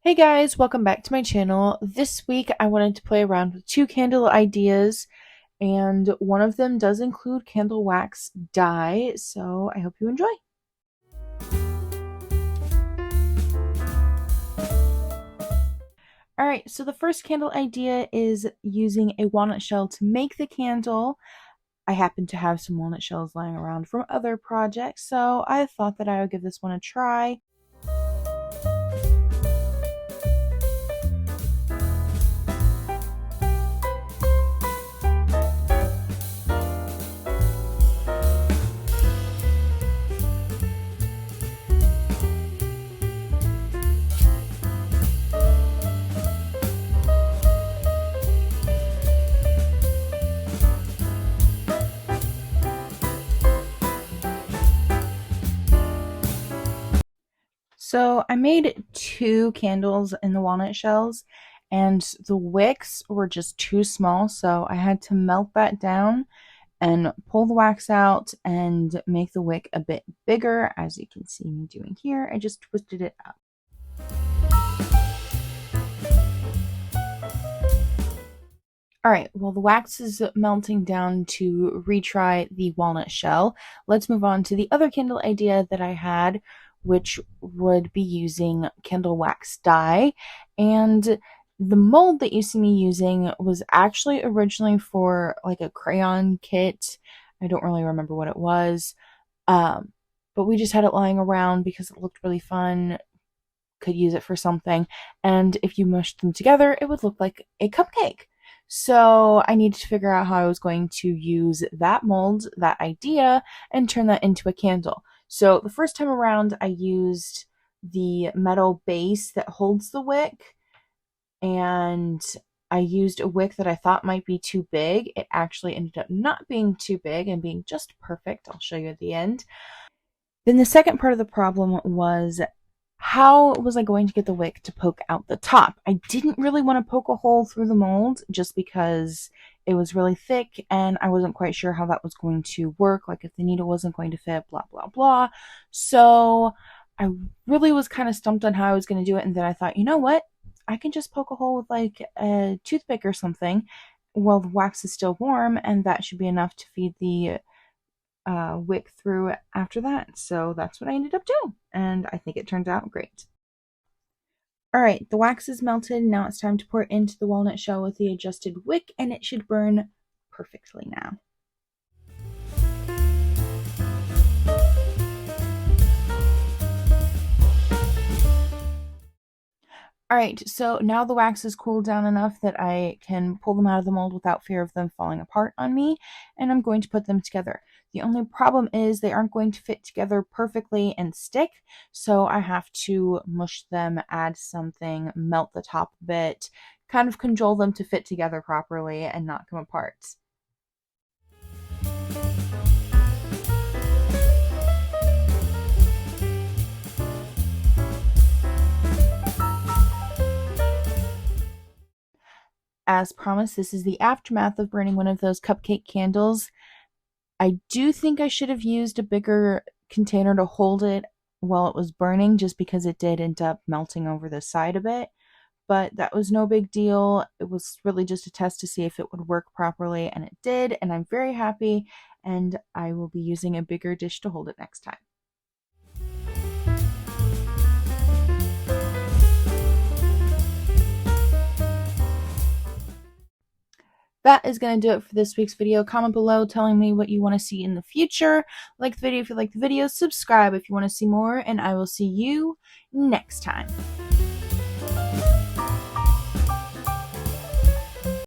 Hey guys, welcome back to my channel. This week I wanted to play around with two candle ideas, and one of them does include candle wax dye, so I hope you enjoy. Alright, so the first candle idea is using a walnut shell to make the candle. I happen to have some walnut shells lying around from other projects, so I thought that I would give this one a try. So I made two candles in the walnut shells, and the wicks were just too small, so I had to melt that down and pull the wax out and make the wick a bit bigger, as you can see me doing here. I just twisted it up. Alright, while the wax is melting down to retry the walnut shell, let's move on to the other candle idea that I had, which would be using candle wax dye. And the mold that you see me using was actually originally for like a crayon kit. I don't really remember what it was, but we just had it lying around because it looked really fun, could use it for something, and if you mushed them together, it would look like a cupcake. So I needed to figure out how I was going to use that mold, that idea, and turn that into a candle. So the first time around, I used the metal base that holds the wick, and I used a wick that I thought might be too big. It actually ended up not being too big and being just perfect. I'll show you at the end. Then the second part of the problem was, how was I going to get the wick to poke out the top? I didn't really want to poke a hole through the mold just because it was really thick and I wasn't quite sure how that was going to work, like if the needle wasn't going to fit, blah, blah, blah. So I really was kind of stumped on how I was going to do it, and then I thought, you know what? I can just poke a hole with like a toothpick or something while the wax is still warm, and that should be enough to feed the wick through after that. So that's what I ended up doing, and I think it turned out great. Alright, the wax is melted. Now it's time to pour it into the walnut shell with the adjusted wick, and it should burn perfectly now. Alright, so now the wax is cooled down enough that I can pull them out of the mold without fear of them falling apart on me, and I'm going to put them together. The only problem is they aren't going to fit together perfectly and stick, so I have to mush them, add something, melt the top a bit, kind of cajole them to fit together properly and not come apart. As promised, this is the aftermath of burning one of those cupcake candles. I do think I should have used a bigger container to hold it while it was burning, just because it did end up melting over the side a bit. But that was no big deal. It was really just a test to see if it would work properly, and it did, and I'm very happy, and I will be using a bigger dish to hold it next time. That is going to do it for this week's video. Comment below telling me what you want to see in the future. Like the video if you like the video. Subscribe if you want to see more. And I will see you next time.